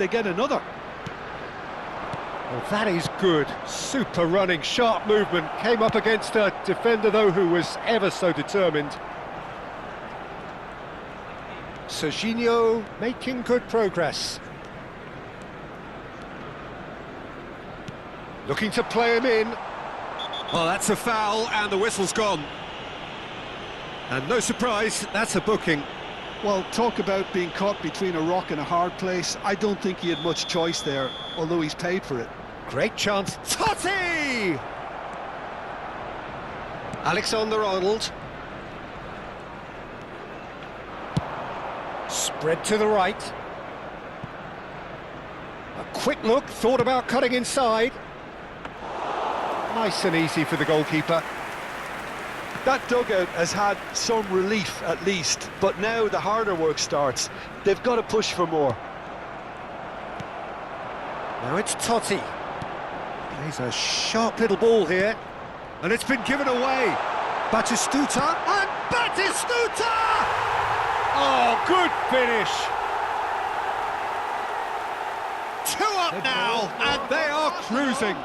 they get another. Well, that is good. Super running, sharp movement. Came up against a defender, though, who was ever so determined. Serginho making good progress. Looking to play him in. Well, that's a foul, and the whistle's gone. And no surprise, that's a booking. Well, talk about being caught between a rock and a hard place. I don't think he had much choice there, although he's paid for it. Great chance. Totti! Alexander-Arnold. Spread to the right. A quick look, thought about cutting inside. Nice and easy for the goalkeeper. That dugout has had some relief at least, but now the harder work starts. They've got to push for more. Now it's Totti. Plays a sharp little ball here. And it's been given away. Batistuta, and Batistuta! Oh, good finish. 2 up now, and they are cruising.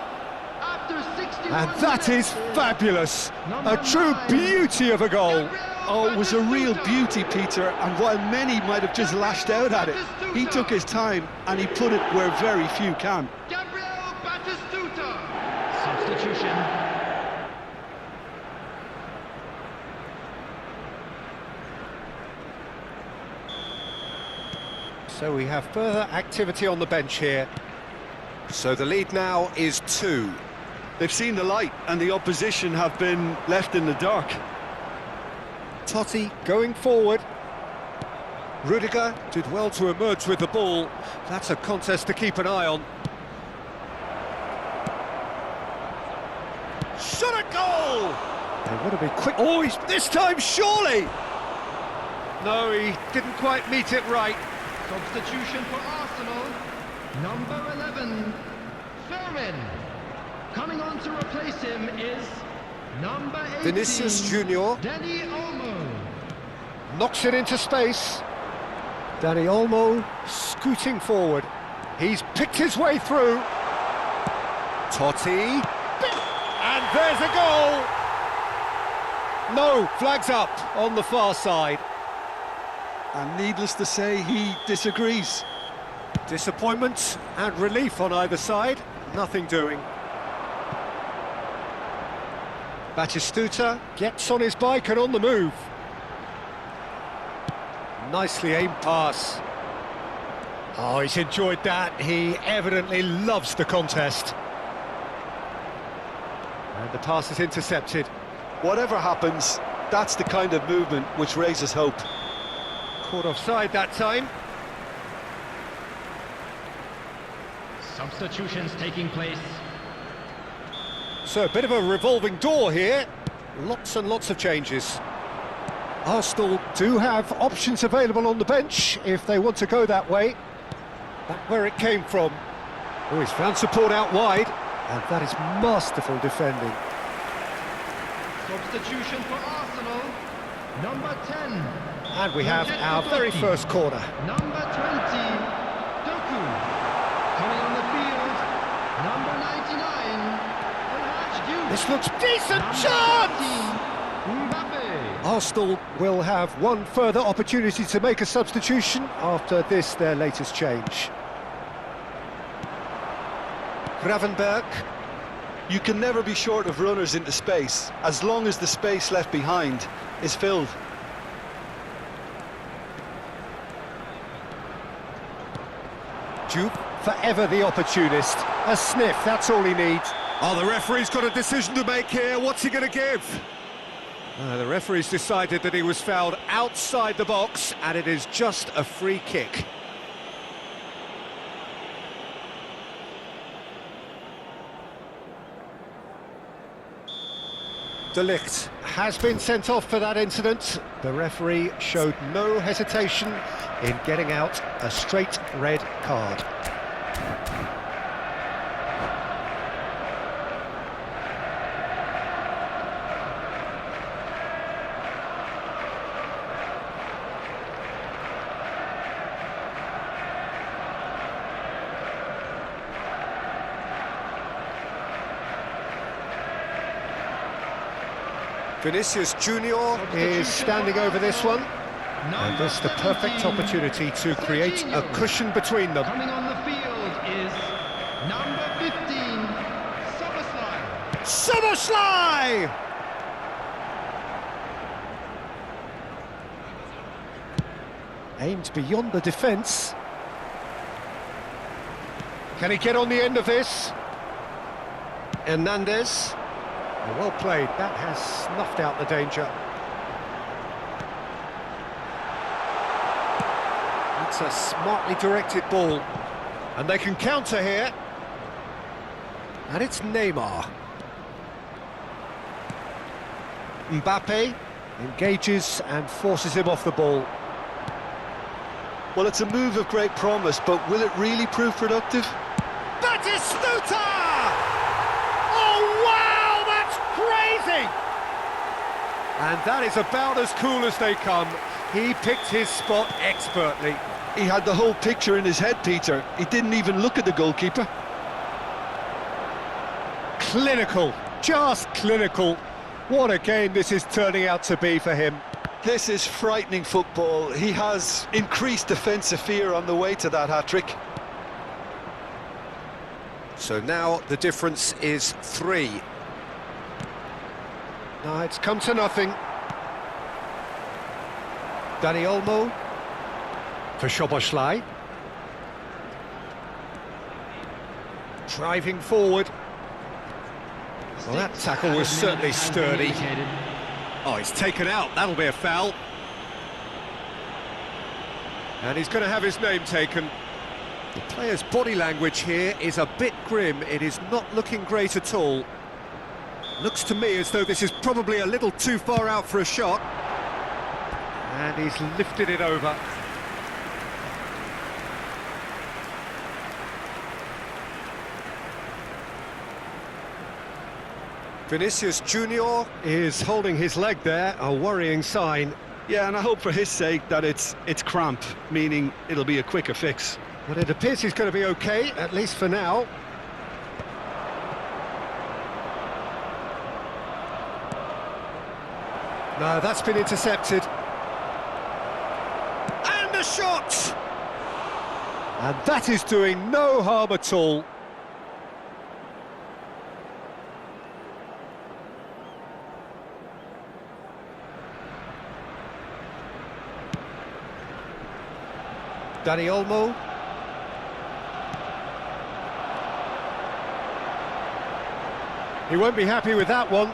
And that is fabulous. A true beauty of a goal. Oh, it was a real beauty, Peter, and while many might have just lashed out at it, he took his time and he put it where very few can. Substitution. So we have further activity on the bench here. So the lead now is 2. They've seen the light and the opposition have been left in the dark. Totti going forward. Rudiger did well to emerge with the ball. That's a contest to keep an eye on. Shot a goal! They want to be quick. Oh, he's this time, surely! No, he didn't quite meet it right. Substitution for Arsenal. Number 11, Fermin. Coming on to replace him is number 18, Vinicius Junior Dani Olmo. knocks it into space. Dani Olmo scooting forward. He's picked his way through. Totti. And there's a goal! No, flags up on the far side. And needless to say, he disagrees. Disappointment and relief on either side. Nothing doing. Batistuta gets on his bike and on the move. Nicely aimed pass. Oh, he's enjoyed that. He evidently loves the contest. And the pass is intercepted. Whatever happens, that's the kind of movement which raises hope. Caught offside that time. Substitutions taking place. So a bit of a revolving door here. Lots and lots of changes. Arsenal do have options available on the bench if they want to go that way. Back where it came from. Oh, he's found support out wide. And that is masterful defending. Substitution for Arsenal. Number 10. And we have our very first corner. Number 20, Doku. Coming on the field, number 99, Archduke. This looks decent Number chance! 13, Mbappe. Arsenal will have one further opportunity to make a substitution after this, their latest change. Gravenberg. You can never be short of runners into space, as long as the space left behind is filled. Duke, forever the opportunist. A sniff, that's all he needs. Oh, the referee's got a decision to make here. What's he going to give? The referee's decided that he was fouled outside the box, and it is just a free kick. De Ligt has been sent off for that incident. The referee showed no hesitation in getting out a straight red card. Vinicius Junior is standing over this one. And this is the perfect opportunity to create a cushion between them. Coming on the field is number 15, Soboslai. Soboslai! Aimed beyond the defence. Can he get on the end of this? Hernandez. Well played, that has snuffed out the danger. That's a smartly directed ball. And they can counter here. And it's Neymar. Mbappe engages and forces him off the ball. Well, it's a move of great promise, but will it really prove productive? Batistuta! Oh, wow, that's crazy! And that is about as cool as they come. He picked his spot expertly. He had the whole picture in his head, Peter. He didn't even look at the goalkeeper. Clinical, just clinical. What a game this is turning out to be for him. This is frightening football. He has increased defensive fear on the way to that hat-trick. So now the difference is 3. No, it's come to nothing. Dani Olmo for Szoboszlai. Driving forward. Well, that tackle was certainly sturdy. Oh, he's taken out. That'll be a foul. And he's going to have his name taken. The player's body language here is a bit grim. It is not looking great at all. Looks to me as though this is probably a little too far out for a shot. And he's lifted it over. Vinicius Junior is holding his leg there, a worrying sign. Yeah, and I hope for his sake that it's cramp, meaning it'll be a quicker fix. But it appears he's going to be okay, at least for now. No, that's been intercepted. And a shot! And that is doing no harm at all. Dani Olmo. He won't be happy with that one.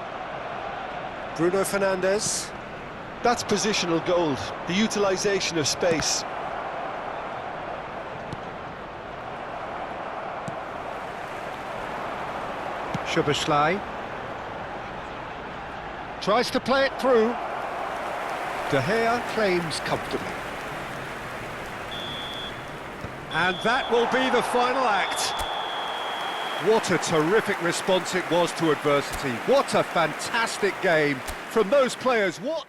Bruno Fernandes. That's positional gold, the utilisation of space. Szoboszlai. Tries to play it through. De Gea claims comfortably. And that will be the final act. What a terrific response it was to adversity. What a fantastic game from those players. What...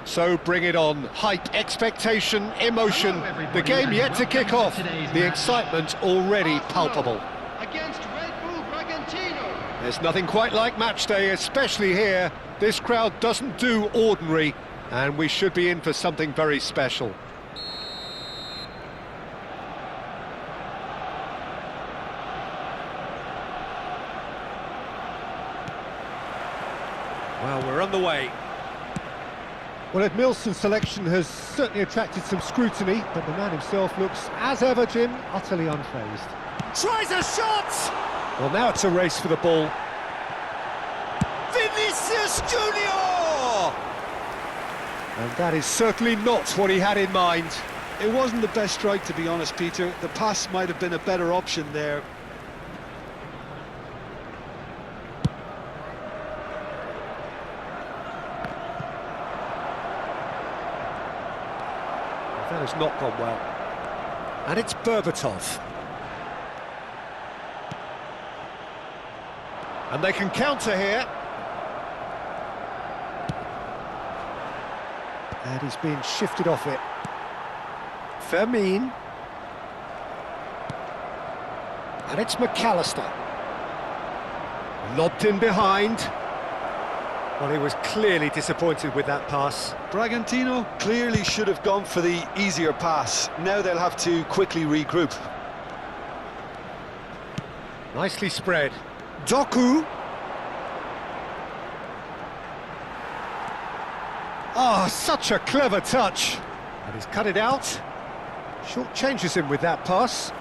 So bring it on. Hype, expectation, emotion. The game yet to kick off. The excitement already palpable. Against Red Bull Bragantino. There's nothing quite like match day, especially here. This crowd doesn't do ordinary, and we should be in for something very special. Well, we're on the way. Well, Edmilson's selection has certainly attracted some scrutiny, but the man himself looks, as ever, Jim, utterly unfazed. Tries a shot! Well, now it's a race for the ball. Vinicius Junior! And that is certainly not what he had in mind. It wasn't the best strike, to be honest, Peter. The pass might have been a better option there. That has not gone well. And it's Berbatov. And they can counter here. And he's being shifted off it. Fermin. And it's McAllister. Lobbed in behind. Well, he was clearly disappointed with that pass. Bragantino clearly should have gone for the easier pass. Now they'll have to quickly regroup. Nicely spread. Doku. Ah, such a clever touch. And he's cut it out. Short changes him with that pass.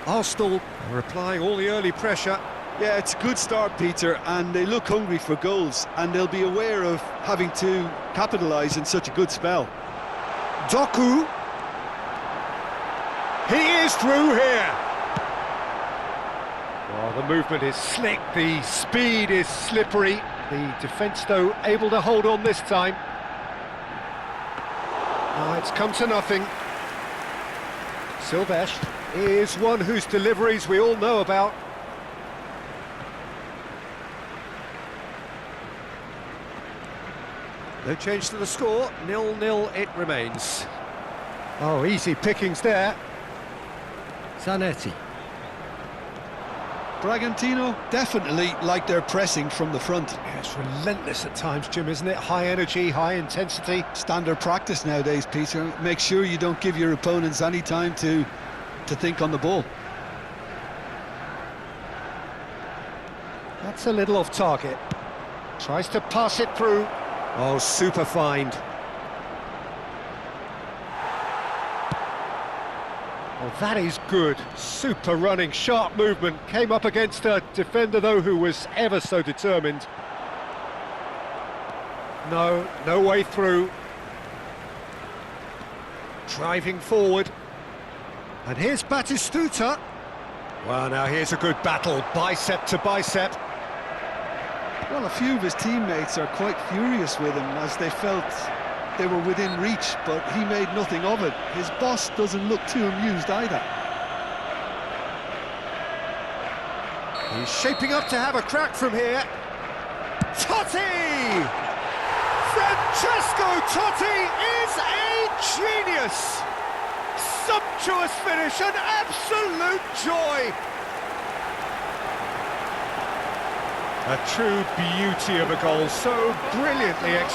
Arsenal are applying all the early pressure. Yeah, it's a good start, Peter, and they look hungry for goals, and they'll be aware of having to capitalise in such a good spell. Doku. He is through here. Well, the movement is slick, the speed is slippery. The defence, though, able to hold on this time. It's come to nothing. Silvesh is one whose deliveries we all know about. No change to the score, 0-0 it remains. Oh, easy pickings there. Zanetti. Bragantino definitely like their pressing from the front. Yeah, it's relentless at times, Jim, isn't it? High energy, high intensity. Standard practice nowadays, Peter. Make sure you don't give your opponents any time to think on the ball. That's a little off target. Tries to pass it through. Oh, super find. Oh, that is good. Super running, sharp movement. Came up against a defender, though, who was ever so determined. No way through. Driving forward. And here's Batistuta. Well, now here's a good battle, bicep to bicep. Well, a few of his teammates are quite furious with him as they felt they were within reach, but he made nothing of it. His boss doesn't look too amused either. He's shaping up to have a crack from here. Totti! Francesco Totti is a genius! Sumptuous finish, an absolute joy! A true beauty of a goal, so brilliantly executed.